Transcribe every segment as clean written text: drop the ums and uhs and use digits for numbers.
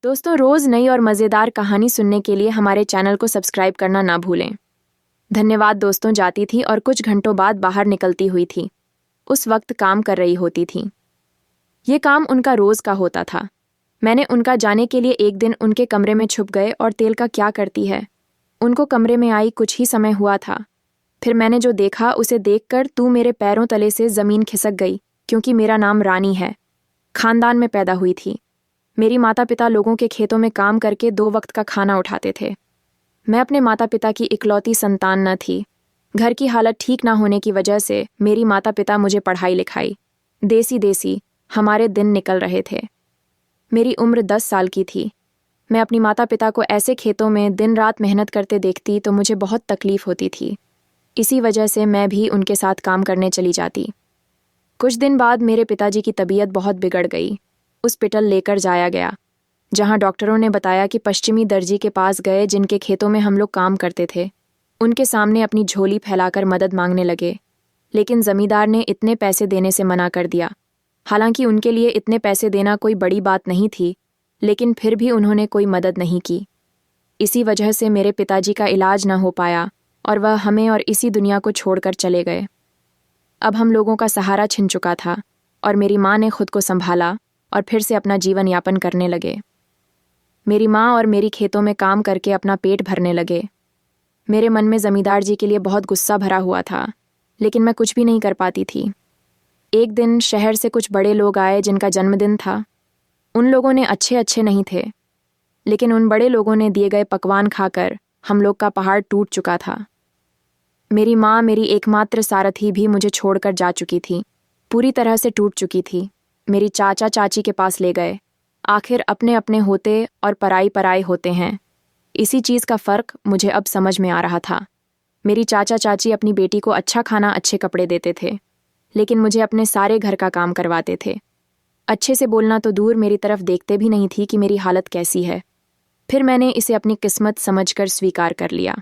दोस्तों, रोज़ नई और मज़ेदार कहानी सुनने के लिए हमारे चैनल को सब्सक्राइब करना ना भूलें। धन्यवाद। दोस्तों जाती थी और कुछ घंटों बाद बाहर निकलती हुई थी। उस वक्त काम कर रही होती थी। ये काम उनका रोज़ का होता था। मैंने उनका जाने के लिए एक दिन उनके कमरे में छुप गए और तेल का क्या करती है। उनको कमरे में आई कुछ ही समय हुआ था। फिर मैंने जो देखा उसे देखकर तू मेरे पैरों तले से ज़मीन खिसक गई, क्योंकि मेरा नाम रानी है। खानदान में पैदा हुई थी। मेरी माता पिता लोगों के खेतों में काम करके 2 वक्त का खाना उठाते थे। मैं अपने माता पिता की इकलौती संतान न थी। घर की हालत ठीक ना होने की वजह से मेरी माता पिता मुझे पढ़ाई लिखाई देसी हमारे दिन निकल रहे थे। मेरी उम्र 10 साल की थी। मैं अपनी माता पिता को ऐसे खेतों में दिन रात मेहनत करते देखती तो मुझे बहुत तकलीफ होती थी। इसी वजह से मैं भी उनके साथ काम करने चली जाती। कुछ दिन बाद मेरे पिताजी की तबीयत बहुत बिगड़ गई। हॉस्पिटल लेकर जाया गया, जहां डॉक्टरों ने बताया कि पश्चिमी दर्जी के पास गए, जिनके खेतों में हम लोग काम करते थे। उनके सामने अपनी झोली फैलाकर मदद मांगने लगे, लेकिन जमींदार ने इतने पैसे देने से मना कर दिया। हालांकि उनके लिए इतने पैसे देना कोई बड़ी बात नहीं थी, लेकिन फिर भी उन्होंने कोई मदद नहीं की। इसी वजह से मेरे पिताजी का इलाज न हो पाया और वह हमें और इसी दुनिया को छोड़कर चले गए। अब हम लोगों का सहारा छिन चुका था और मेरी माँ ने खुद को संभाला और फिर से अपना जीवन यापन करने लगे। मेरी माँ और मेरी खेतों में काम करके अपना पेट भरने लगे। मेरे मन में जमींदार जी के लिए बहुत गुस्सा भरा हुआ था, लेकिन मैं कुछ भी नहीं कर पाती थी। एक दिन शहर से कुछ बड़े लोग आए जिनका जन्मदिन था। उन लोगों ने अच्छे नहीं थे, लेकिन उन बड़े लोगों ने दिए गए पकवान खाकर हम लोग का पहाड़ टूट चुका था। मेरी माँ, मेरी एकमात्र सारथी, भी मुझे छोड़कर जा चुकी थी। पूरी तरह से टूट चुकी थी। मेरी चाचा चाची के पास ले गए। आखिर अपने अपने होते और पराई पराई होते हैं, इसी चीज़ का फ़र्क मुझे अब समझ में आ रहा था। मेरी चाचा चाची अपनी बेटी को अच्छा खाना, अच्छे कपड़े देते थे, लेकिन मुझे अपने सारे घर का काम करवाते थे। अच्छे से बोलना तो दूर, मेरी तरफ देखते भी नहीं थी कि मेरी हालत कैसी है। फिर मैंने इसे अपनी किस्मत समझकर स्वीकार कर लिया।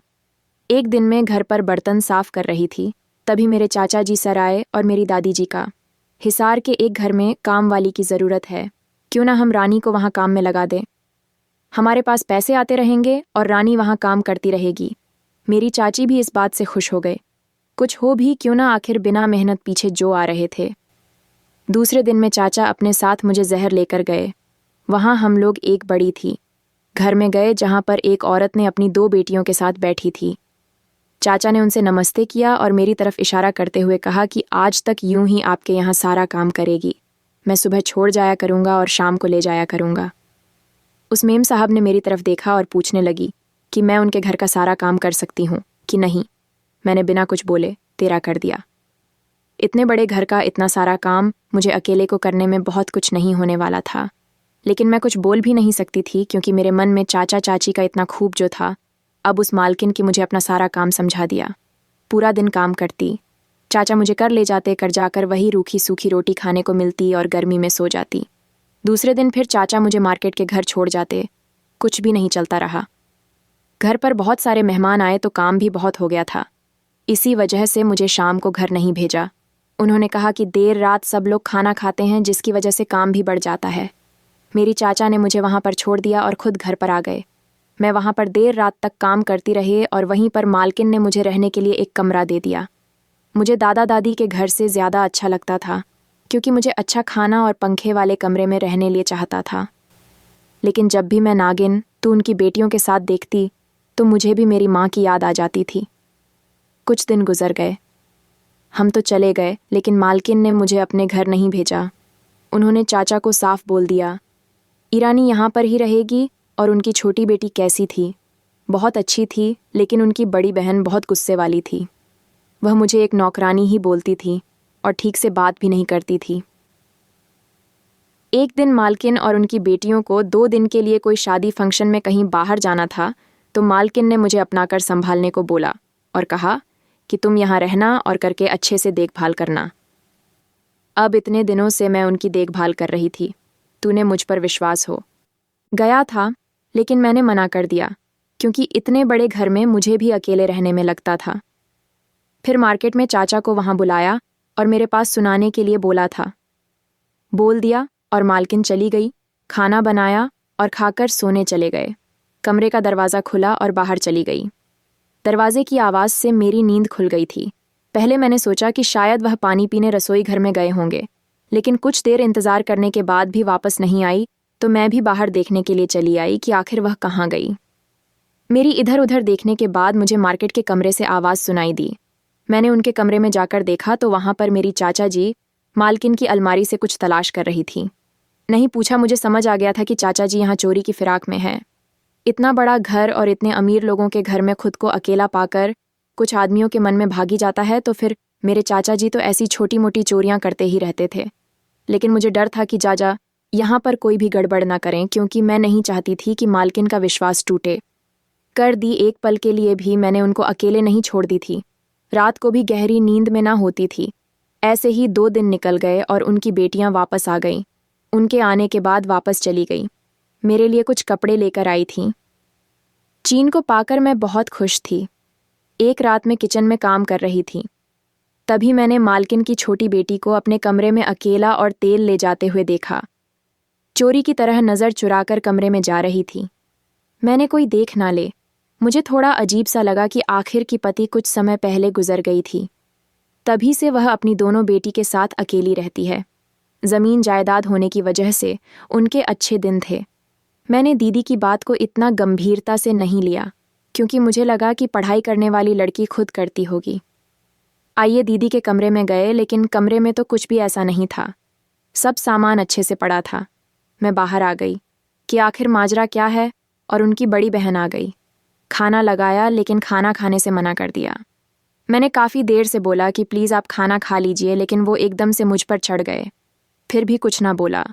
एक दिन मैं घर पर बर्तन साफ कर रही थी, तभी मेरे चाचा जी सर आए और मेरी दादी जी का, हिसार के एक घर में काम वाली की ज़रूरत है, क्यों ना हम रानी को वहाँ काम में लगा दें। हमारे पास पैसे आते रहेंगे और रानी वहाँ काम करती रहेगी। मेरी चाची भी इस बात से खुश हो गए। कुछ हो भी क्यों ना, आखिर बिना मेहनत पीछे जो आ रहे थे। दूसरे दिन में चाचा अपने साथ मुझे जहर लेकर गए। वहाँ हम लोग एक बड़ी थी घर में गए, जहाँ पर एक औरत ने अपनी 2 बेटियों के साथ बैठी थी। चाचा ने उनसे नमस्ते किया और मेरी तरफ इशारा करते हुए कहा कि आज तक यूं ही आपके यहाँ सारा काम करेगी। मैं सुबह छोड़ जाया करूँगा और शाम को ले जाया करूँगा। उस मेम साहब ने मेरी तरफ देखा और पूछने लगी कि मैं उनके घर का सारा काम कर सकती हूँ कि नहीं। मैंने बिना कुछ बोले तेरा कर दिया। इतने बड़े घर का इतना सारा काम मुझे अकेले को करने में बहुत कुछ नहीं होने वाला था, लेकिन मैं कुछ बोल भी नहीं सकती थी, क्योंकि मेरे मन में चाचा चाची का इतना खूब जो था। अब उस मालकिन की मुझे अपना सारा काम समझा दिया। पूरा दिन काम करती, चाचा मुझे कर ले जाते, कर जाकर वही रूखी सूखी रोटी खाने को मिलती और गर्मी में सो जाती। दूसरे दिन फिर चाचा मुझे मार्केट के घर छोड़ जाते। कुछ भी नहीं चलता रहा। घर पर बहुत सारे मेहमान आए तो काम भी बहुत हो गया था। इसी वजह से मुझे शाम को घर नहीं भेजा। उन्होंने कहा कि देर रात सब लोग खाना खाते हैं, जिसकी वजह से काम भी बढ़ जाता है। मेरी चाचा ने मुझे वहाँ पर छोड़ दिया और खुद घर पर आ गए। मैं वहाँ पर देर रात तक काम करती रही और वहीं पर मालकिन ने मुझे रहने के लिए एक कमरा दे दिया। मुझे दादा दादी के घर से ज़्यादा अच्छा लगता था, क्योंकि मुझे अच्छा खाना और पंखे वाले कमरे में रहने लिए चाहता था। लेकिन जब भी मैं नागिन तो उनकी बेटियों के साथ देखती तो मुझे भी मेरी माँ की याद आ जाती थी। कुछ दिन गुजर गए, हम तो चले गए, लेकिन मालकिन ने मुझे अपने घर नहीं भेजा। उन्होंने चाचा को साफ बोल दिया, ईरानी यहाँ पर ही रहेगी। और उनकी छोटी बेटी कैसी थी? बहुत अच्छी थी, लेकिन उनकी बड़ी बहन बहुत गुस्से वाली थी। वह मुझे एक नौकरानी ही बोलती थी और ठीक से बात भी नहीं करती थी। एक दिन मालकिन और उनकी बेटियों को 2 दिन के लिए कोई शादी फंक्शन में कहीं बाहर जाना था, तो मालकिन ने मुझे अपनाकर संभालने को बोला और कहा कि तुम यहाँ रहना और करके अच्छे से देखभाल करना। अब इतने दिनों से मैं उनकी देखभाल कर रही थी, तूने मुझ पर विश्वास हो। गया था, लेकिन मैंने मना कर दिया, क्योंकि इतने बड़े घर में मुझे भी अकेले रहने में लगता था। फिर मार्केट में चाचा को वहाँ बुलाया और मेरे पास सुनाने के लिए बोला था। बोल दिया और मालकिन चली गई। खाना बनाया और खाकर सोने चले गए। कमरे का दरवाज़ा खुला और बाहर चली गई। दरवाजे की आवाज़ से मेरी नींद खुल गई थी। पहले मैंने सोचा कि शायद वह पानी पीने रसोई घर में गए होंगे, लेकिन कुछ देर इंतज़ार करने के बाद भी वापस नहीं आई तो मैं भी बाहर देखने के लिए चली आई कि आखिर वह कहाँ गई। मेरी इधर उधर देखने के बाद मुझे मार्केट के कमरे से आवाज़ सुनाई दी। मैंने उनके कमरे में जाकर देखा तो वहाँ पर मेरी चाचा जी मालकिन की अलमारी से कुछ तलाश कर रही थी। नहीं पूछा, मुझे समझ आ गया था कि चाचा जी यहाँ चोरी की फिराक में हैं। इतना बड़ा घर और इतने अमीर लोगों के घर में खुद को अकेला पाकर कुछ आदमियों के मन में भागी जाता है, तो फिर मेरे चाचा जी तो ऐसी छोटी मोटी चोरियां करते ही रहते थे। लेकिन मुझे डर था कि चाचा यहाँ पर कोई भी गड़बड़ ना करें, क्योंकि मैं नहीं चाहती थी कि मालकिन का विश्वास टूटे। कर दी एक पल के लिए भी मैंने उनको अकेले नहीं छोड़ दी थी। रात को भी गहरी नींद में ना होती थी। ऐसे ही 2 दिन निकल गए और उनकी बेटियां वापस आ गईं। उनके आने के बाद वापस चली गई। मेरे लिए कुछ कपड़े लेकर आई थीं। चीन को पाकर मैं बहुत खुश थी। एक रात में किचन में काम कर रही थी, तभी मैंने मालकिन की छोटी बेटी को अपने कमरे में अकेला और तेल ले जाते हुए देखा। चोरी की तरह नज़र चुराकर कमरे में जा रही थी। मैंने कोई देख ना ले। मुझे थोड़ा अजीब सा लगा कि आखिर की पति कुछ समय पहले गुजर गई थी। तभी से वह अपनी दोनों बेटी के साथ अकेली रहती है। ज़मीन जायदाद होने की वजह से उनके अच्छे दिन थे। मैंने दीदी की बात को इतना गंभीरता से नहीं लिया, क्योंकि मुझे लगा कि पढ़ाई करने वाली लड़की खुद करती होगी। आइए दीदी के कमरे में गए, लेकिन कमरे में तो कुछ भी ऐसा नहीं था। सब सामान अच्छे से पड़ा था। मैं बाहर आ गई कि आखिर माजरा क्या है, और उनकी बड़ी बहन आ गई। खाना लगाया, लेकिन खाना खाने से मना कर दिया। मैंने काफ़ी देर से बोला कि प्लीज़ आप खाना खा लीजिए, लेकिन वो एकदम से मुझ पर चढ़ गए। फिर भी कुछ ना बोला।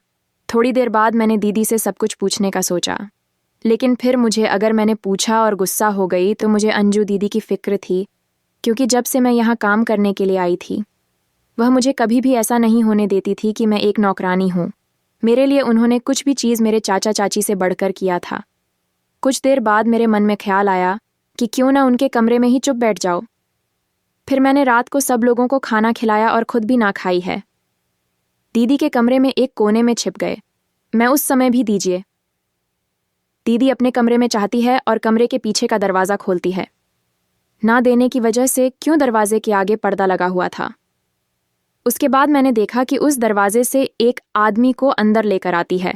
थोड़ी देर बाद मैंने दीदी से सब कुछ पूछने का सोचा, लेकिन फिर मुझे अगर मैंने पूछा और गुस्सा हो गई तो मुझे अंजू दीदी की फिक्र थी, क्योंकि जब से मैं यहाँ काम करने के लिए आई थी वह मुझे कभी भी ऐसा नहीं होने देती थी कि मैं एक नौकरानी हूँ। मेरे लिए उन्होंने कुछ भी चीज़ मेरे चाचा चाची से बढ़कर किया था। कुछ देर बाद मेरे मन में ख्याल आया कि क्यों ना उनके कमरे में ही चुप बैठ जाओ। फिर मैंने रात को सब लोगों को खाना खिलाया और खुद भी ना खाई है। दीदी के कमरे में एक कोने में छिप गए। मैं उस समय भी दीजिए। दीदी अपने कमरे में चाहती है और कमरे के पीछे का दरवाज़ा खोलती है। ना देने की वजह से क्यों दरवाजे के आगे पर्दा लगा हुआ था। उसके बाद मैंने देखा कि उस दरवाजे से एक आदमी को अंदर लेकर आती है,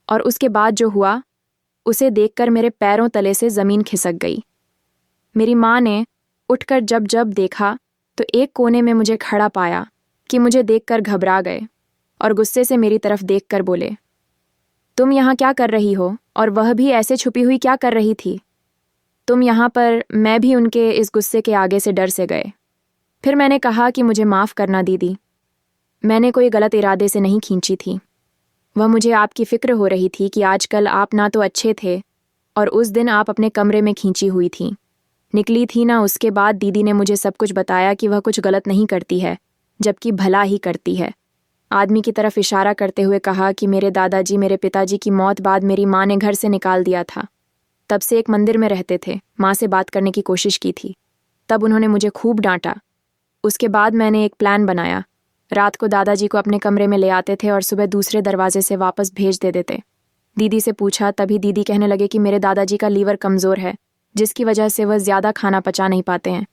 और उसके बाद जो हुआ उसे देखकर मेरे पैरों तले से ज़मीन खिसक गई। मेरी माँ ने उठकर जब जब देखा तो एक कोने में मुझे खड़ा पाया कि मुझे देखकर घबरा गए और गुस्से से मेरी तरफ देखकर बोले, तुम यहाँ क्या कर रही हो, और वह भी ऐसे छुपी हुई क्या कर रही थी तुम यहाँ पर। मैं भी उनके इस गुस्से के आगे से डर से गए। फिर मैंने कहा कि मुझे माफ़ करना दीदी, मैंने कोई गलत इरादे से नहीं खींची थी। वह मुझे आपकी फ़िक्र हो रही थी कि आजकल आप ना तो अच्छे थे और उस दिन आप अपने कमरे में खींची हुई थी, निकली थी ना। उसके बाद दीदी ने मुझे सब कुछ बताया कि वह कुछ गलत नहीं करती है, जबकि भला ही करती है। आदमी की तरफ इशारा करते हुए कहा कि मेरे दादाजी मेरे पिताजी की मौत बाद मेरी माँ ने घर से निकाल दिया था। तब से एक मंदिर में रहते थे। माँ से बात करने की कोशिश की थी, तब उन्होंने मुझे खूब डांटा। उसके बाद मैंने एक प्लान बनाया। रात को दादाजी को अपने कमरे में ले आते थे और सुबह दूसरे दरवाजे से वापस भेज दे देते। दीदी से पूछा, तभी दीदी कहने लगे कि मेरे दादाजी का लीवर कमज़ोर है, जिसकी वजह से वह ज़्यादा खाना पचा नहीं पाते हैं।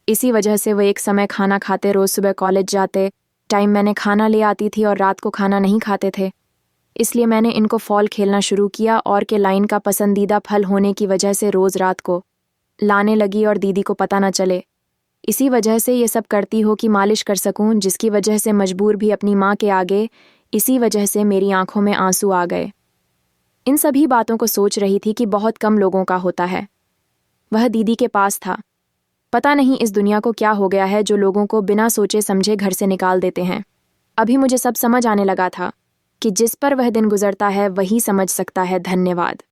इसी वजह से वह एक समय खाना खाते, रोज़ सुबह कॉलेज जाते टाइम मैंने खाना ले आती थी और रात को खाना नहीं खाते थे। इसलिए मैंने इनको फॉल खेलना शुरू किया और के लाइन का पसंदीदा फल होने की वजह से रोज़ रात को लाने लगी और दीदी को पता न चले। इसी वजह से ये सब करती हो कि मालिश कर सकूं, जिसकी वजह से मजबूर भी अपनी माँ के आगे। इसी वजह से मेरी आंखों में आंसू आ गए। इन सभी बातों को सोच रही थी कि बहुत कम लोगों का होता है। वह दीदी के पास था। पता नहीं इस दुनिया को क्या हो गया है जो लोगों को बिना सोचे समझे घर से निकाल देते हैं। अभी मुझे सब समझ आने लगा था कि जिस पर वह दिन गुजरता है वही समझ सकता है। धन्यवाद।